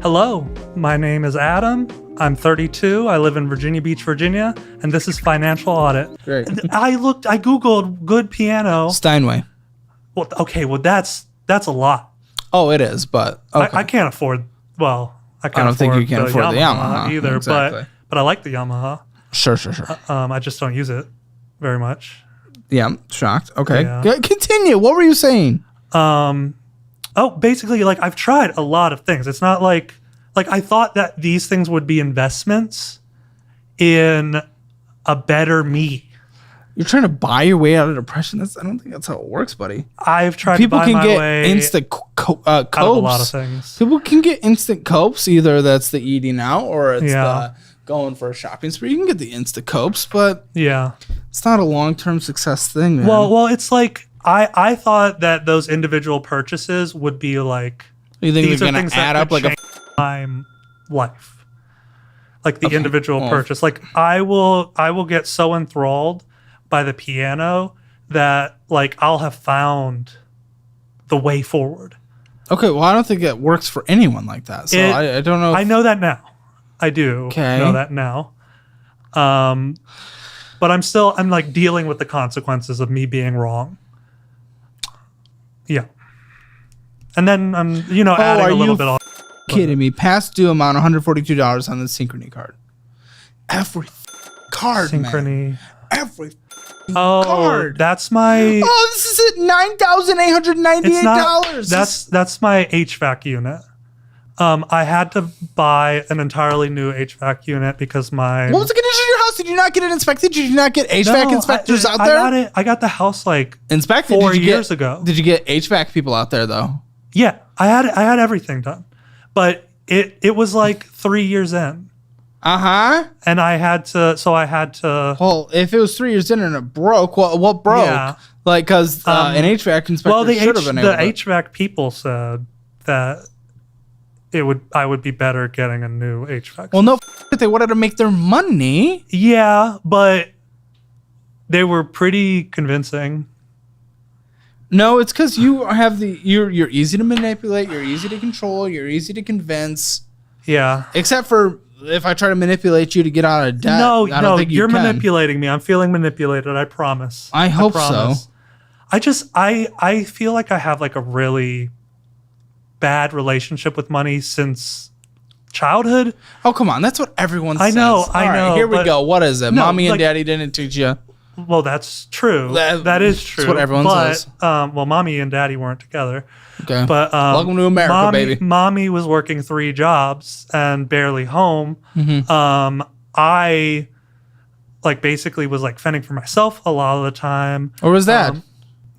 Hello, my name is Adam. I'm 32. I live in Virginia Beach, Virginia, and this is Financial Audit. Great. I Googled good piano. Steinway. Well, okay, that's a lot. Oh, it is, but okay. I can't afford. Well, I don't think you can afford the Yamaha either. exactly. But I like the Yamaha. Sure. I just don't use it very much. Yeah, I'm shocked. Okay, Yeah. Continue. What were you saying? Basically, like I've tried a lot of things. It's not like I thought that these things would be investments in a better me. You're trying to buy your way out of depression. I don't think that's how it works, buddy. I've tried People to buy can my get way instant copes. out of a lot of things. People can get instant copes. Either that's the eating out or it's the going for a shopping spree. You can get the instant copes, but it's not a long-term success thing, man. Well, it's like I thought that those individual purchases would be like you think these they're are going things to add that up like a time life, like the individual purchase. Like I will get so enthralled by the piano that like I'll have found the way forward. Okay, well, I don't think it works for anyone like that. So I don't know. I know that now. I do know that now. But I'm like dealing with the consequences of me being wrong. Yeah. And then I'm, adding a little bit on. Kidding me? Past due amount $142 on the Synchrony card. Every card, Synchrony. Man. Every card. That's my. Oh, this is at $9,898. That's my HVAC unit. I had to buy an entirely new HVAC unit because my. What was the condition of your house? Did you not get it inspected? Did you not get HVAC inspectors out there? I got the house like inspected 4 years ago. Did you get HVAC people out there though? Yeah, I had everything done, but it was like 3 years in. And I had to. Well, if it was 3 years in and it broke, what broke? Yeah. Like, because an HVAC inspector should have been able to. The HVAC people said that I would be better getting a new HVAC. Well, no, they wanted to make their money. Yeah, but they were pretty convincing. No, it's because you have you're easy to manipulate, you're easy to control, you're easy to convince. Yeah. Except for if I try to manipulate you to get out of debt. No, I don't think you're manipulating me. I'm feeling manipulated. I promise. I hope so. I feel like I have like a really bad relationship with money since childhood. Oh, come on. That's what everyone says. I know. Here we go. What is it? No, Mommy and Daddy didn't teach you. Well, that's true. That is true. That's what everyone says. Well, Mommy and Daddy weren't together. Okay. But welcome to America, baby. Mommy was working 3 jobs and barely home. Mm-hmm. I basically was like fending for myself a lot of the time. Where was that?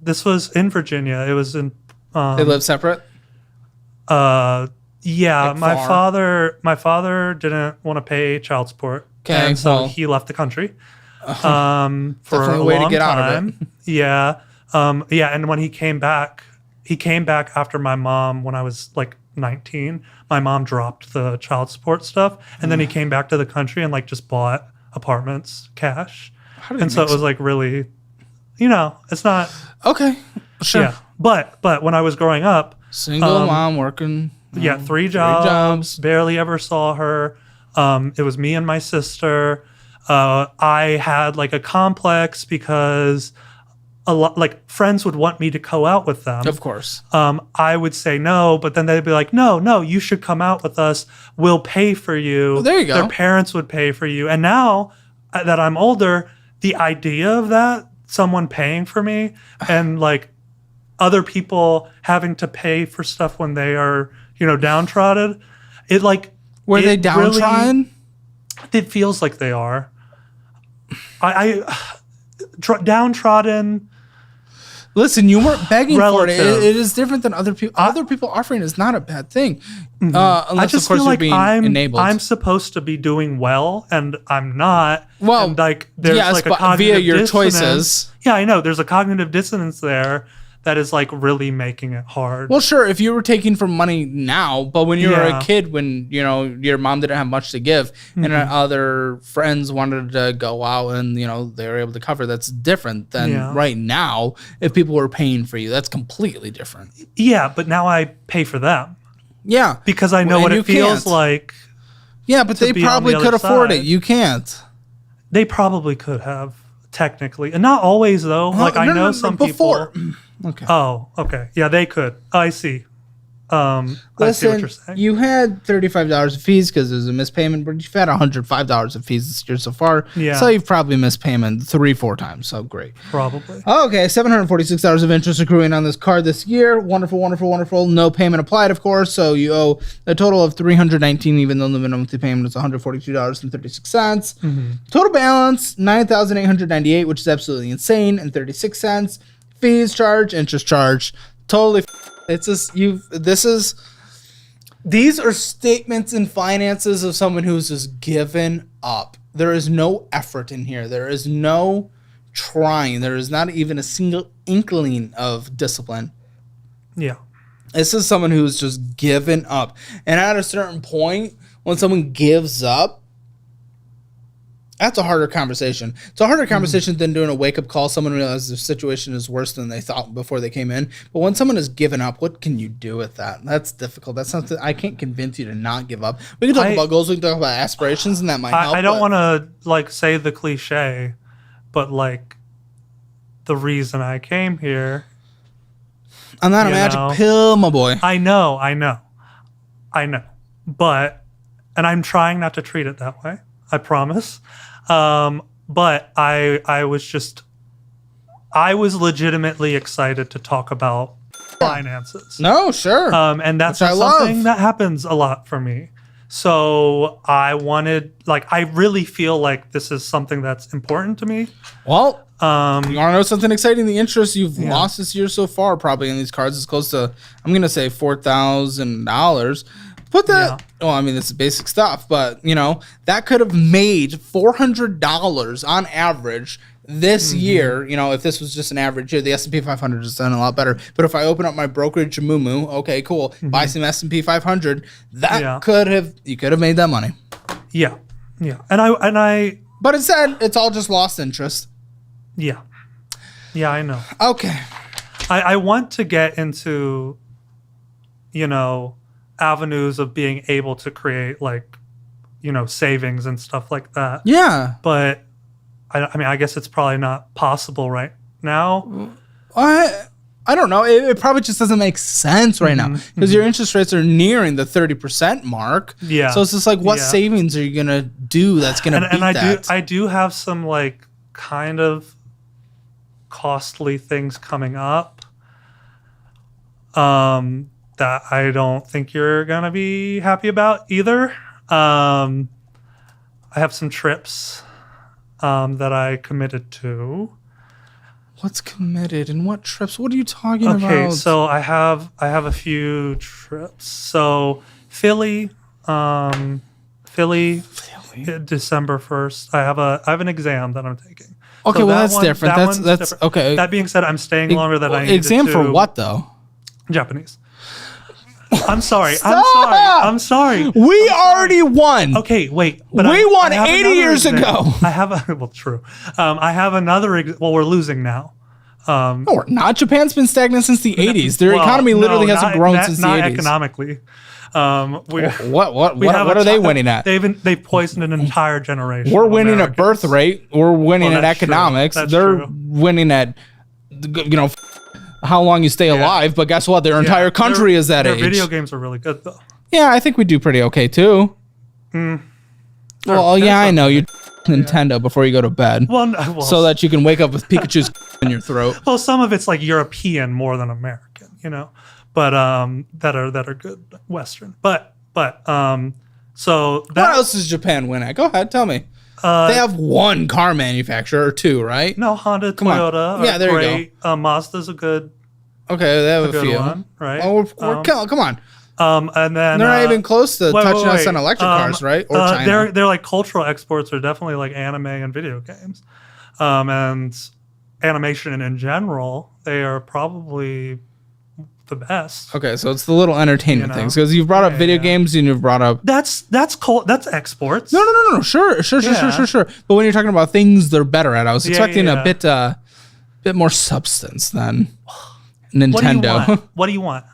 This was in Virginia. It was in. They live separate? Yeah, like my father didn't want to pay child support, and so he left the country for a way long to get time. Out of it. Yeah, and when he came back after my mom when I was like 19. My mom dropped the child support stuff, and then he came back to the country and like just bought apartments cash, and so it was like really, it's not okay. Sure. Yeah, but when I was growing up. Single mom working. Yeah, 3 jobs. Barely ever saw her. It was me and my sister. I had like a complex because a lot like friends would want me to go out with them. Of course. I would say no, but then they'd be like, no, you should come out with us. We'll pay for you. Well, there you go. Their parents would pay for you. And now that I'm older, the idea of that, someone paying for me and like other people having to pay for stuff when they are, downtrodden. It like were they downtrodden? It feels like they are. Downtrodden. Listen, you weren't begging relative. for it. It is different than other people. Other people offering is not a bad thing. Mm-hmm. Unless, I just of course, feel like you're being enabled. I'm supposed to be doing well, and I'm not. Well, and like there's like a cognitive via your dissonance. choices. Yeah, I know. There's a cognitive dissonance there that is like really making it hard. Well, sure, if you were taking from money now, but when you were a kid, when your mom didn't have much to give, and other friends wanted to go out and they were able to cover, that's different than right now. If people were paying for you, that's completely different. Yeah, but now I pay for them. Yeah. Because I know what it feels like. Yeah, but they probably could afford it. You can't. They probably could have, technically. And not always, though. Like, I know some people. Okay. Oh, okay. Yeah, they could. I see. I see what you're saying. You had $35 of fees because there's a missed payment, but you've had $105 of fees this year so far. Yeah. So you've probably missed payment 3-4 times. So great. Probably. Okay, $746 of interest accruing on this card this year. Wonderful, wonderful, wonderful. No payment applied, of course. So you owe a total of $319, even though the minimum monthly payment is $142.36. Mm-hmm. Total balance $9,898, which is absolutely insane, and 36 cents. Fees charged, interest charged. Totally. It's just these are statements in finances of someone who's just given up. There is no effort in here. There is no trying. There is not even a single inkling of discipline. Yeah. This is someone who's just given up. And at a certain point, when someone gives up, that's a harder conversation. It's a harder conversation than doing a wake-up call. Someone realizes their situation is worse than they thought before they came in. But when someone has given up, what can you do with that? That's difficult. That's something I can't convince you to not give up. We can talk about goals. We can talk about aspirations, and that might help. I don't want to, like, say the cliche, but, like, the reason I came here. I'm not a magic pill, my boy. I know. But, and I'm trying not to treat it that way. I promise. But I was legitimately excited to talk about finances. No, sure. And that's something that happens a lot for me. So I wanted, like, I really feel like this is something that's important to me. Well, you want to know something exciting? The interest you've lost this year so far, probably in these cards, is close to, I'm going to say $4,000. Put that, well, I mean, this is basic stuff, but, you know, that could have made $400 on average this year. You know, if this was just an average year, the S&P 500 has done a lot better. But if I open up my brokerage, Moo, okay, cool, buy some S&P 500, that you could have made that money. Yeah. Yeah. And I, but instead, it's all just lost interest. Yeah. Yeah, I know. Okay. I want to get into, you know, avenues of being able to create, like, you know, savings and stuff like that. Yeah. But I mean, I guess it's probably not possible right now. I don't know. It probably just doesn't make sense right now because your interest rates are nearing the 30% mark. Yeah. So it's just like, what savings are you gonna do that's gonna beat that? I do have some, like, kind of costly things coming up. That I don't think you're going to be happy about either. I have some trips that I committed to. What's committed and what trips? What are you talking about? Okay, so I have a few trips. So Philly, December 1st. I have an exam that I'm taking. Okay, so well, that's different. That's different. Okay. That being said, I'm staying longer than I needed exam to. For what, though? Japanese. I'm sorry. I'm sorry. We already won. Okay, wait. But we won 80 years ago. I have true. I have another. Well, we're losing now. No, we're not. Japan's been stagnant since the 80s. Their economy literally hasn't grown since the 80s. Not economically. What are they winning at? They've poisoned an entire generation. We're winning at birth rate. We're winning at economics. They're winning at, you know, how long you stay alive. But guess what? Their entire country is that age. Their video games are really good, though. Yeah, I think we do pretty okay too. Well, yeah, I know you Nintendo before you go to bed, so that you can wake up with Pikachu's in your throat. Well, some of it's like European more than American, you know, but that are good Western. But so what else does Japan win at? Go ahead, tell me. They have one car manufacturer or two, right? No, Honda, Toyota. Yeah, there you go. Mazda's a good. Okay, they have a few. One, right? Oh, come on. And then they're not even close to touching us on electric cars, right? Or China. They're like cultural exports are definitely like anime and video games, and animation in general. They are probably the best. Okay, so it's the little entertainment things because you've brought up video games and you've brought up that's exports. No. Sure. But when you're talking about things they're better at, I was expecting a bit more substance than Nintendo. What do you want?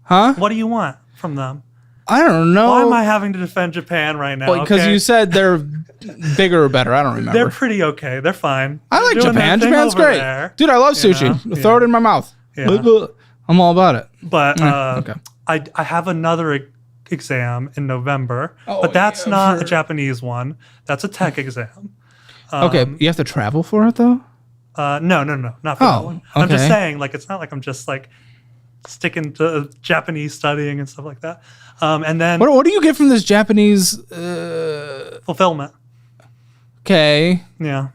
Huh? What do you want? from them? I don't know. Why am I having to defend Japan right now? Because you said they're bigger or better. I don't remember. They're pretty okay. They're fine. I like They're doing Japan. their thing Japan's over great. there. Dude, I love sushi. Throw it in my mouth. Yeah. I'm all about it. But Okay. I have another exam in November, Oh, but that's yeah, not for- a Japanese one. That's a tech exam. Okay, you have to travel for it though? No, not for that Oh, one. I'm just okay. saying, like, it's not like I'm just like sticking to Japanese studying and stuff like that. And then What do you get from this Japanese? fulfillment. Okay, Yeah.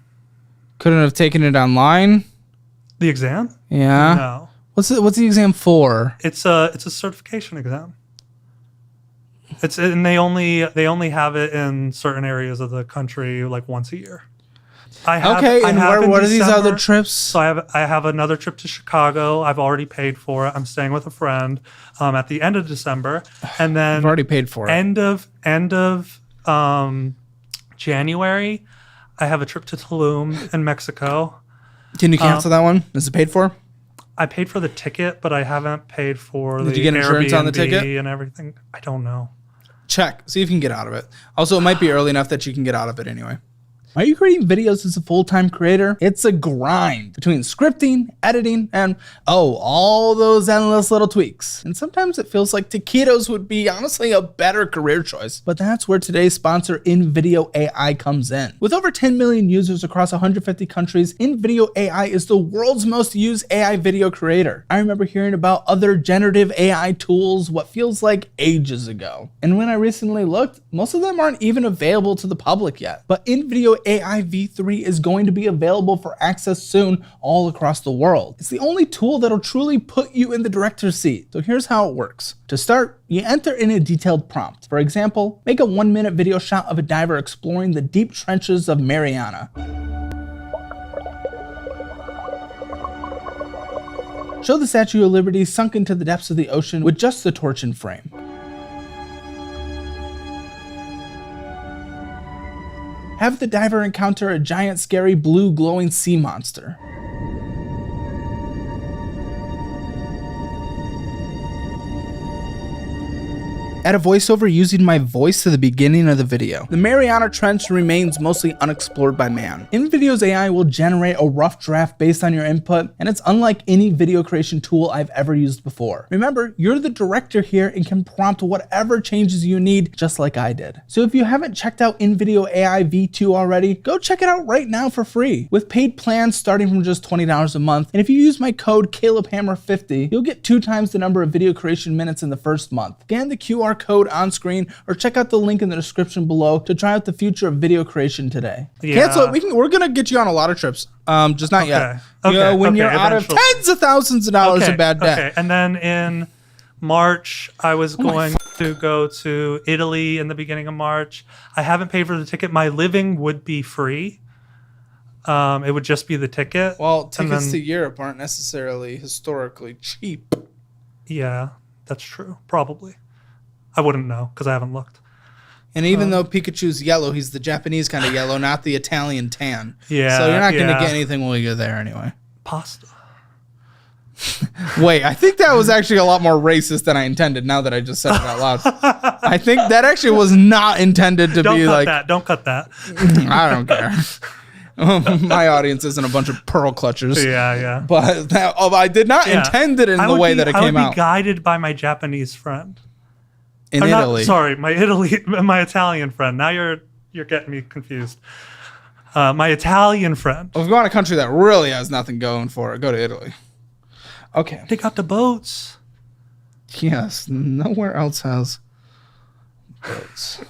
couldn't have taken it online. The exam? Yeah. No. What's the exam for? It's a certification exam. And they only have it in certain areas of the country like once a year. And what are these other trips? So I have another trip to Chicago. I've already paid for it. I'm staying with a friend at the end of December, and then I've already paid for it. end of January, I have a trip to Tulum in Mexico. Can you cancel that one? Is it paid for? I paid for the ticket, but I haven't paid for Did the you get insurance on the Airbnb ticket? and everything. I don't know. Check. See if you can get out of it. Also, it might be early enough that you can get out of it anyway. Are you creating videos as a full-time creator? It's a grind between scripting, editing, and all those endless little tweaks. And sometimes it feels like taquitos would be honestly a better career choice. But that's where today's sponsor, InVideo AI, comes in. With over 10 million users across 150 countries, InVideo AI is the world's most used AI video creator. I remember hearing about other generative AI tools what feels like ages ago. And when I recently looked, most of them aren't even available to the public yet. But InVideo AI V3 is going to be available for access soon all across the world. It's the only tool that'll truly put you in the director's seat. So here's how it works. To start, you enter in a detailed prompt. For example, make a 1-minute video shot of a diver exploring the deep trenches of Mariana. Show the Statue of Liberty sunk into the depths of the ocean with just the torch in frame. Have the diver encounter a giant, scary, blue, glowing sea monster. Add a voiceover using my voice to the beginning of the video. The Mariana Trench remains mostly unexplored by man. InVideo's AI will generate a rough draft based on your input, and it's unlike any video creation tool I've ever used before. Remember, you're the director here and can prompt whatever changes you need, just like I did. So if you haven't checked out InVideo AI V2 already, go check it out right now for free. With paid plans starting from just $20 a month, and if you use my code CalebHammer50, you'll get 2 times the number of video creation minutes in the first month. Scan the QR code on screen or check out the link in the description below to try out the future of video creation today. Yeah. Cancel it. We're gonna get you on a lot of trips. Just not yet. When you're out of tens of thousands of dollars of bad debt. Okay. And then in March, I was going to go to Italy in the beginning of March. I haven't paid for the ticket. My living would be free. It would just be the ticket. Well, tickets to Europe aren't necessarily historically cheap. Yeah, that's true. Probably. I wouldn't know because I haven't looked. And even though Pikachu's yellow, he's the Japanese kind of yellow, not the Italian tan. Yeah. So you're not going to get anything while you're there anyway. Pasta. Wait, I think that was actually a lot more racist than I intended now that I just said it out loud. I think that actually was not intended to be like... Don't cut that. I don't care. My audience isn't a bunch of pearl clutchers. Yeah. But I did not intend it in the way that it came out. I would be guided by my Japanese friend. In Italy. My Italian friend. Now you're getting me confused. My Italian friend. Well, if you want a country that really has nothing going for it, go to Italy. Okay. They got the boats. Yes, nowhere else has boats.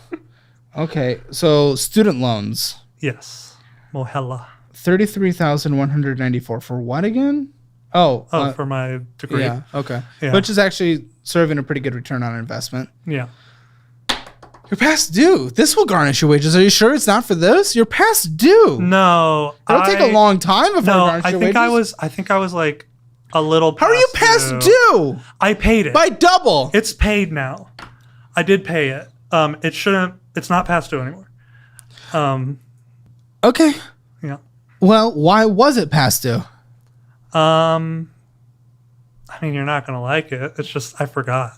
Okay, so student loans. Yes. Mohella. 33,194 for what again? For my degree. Yeah, okay. Yeah. Which is actually serving a pretty good return on investment. Yeah. You're past due. This will garnish your wages. Are you sure it's not for this? You're past due. No. It'll take a long time before it garnishes your wages. I think I was like a little past How are you past due? I paid it. By double. It's paid now. I did pay it. It's not past due anymore. Okay. Yeah. Well, why was it past due? I mean, you're not going to like it. It's just, I forgot.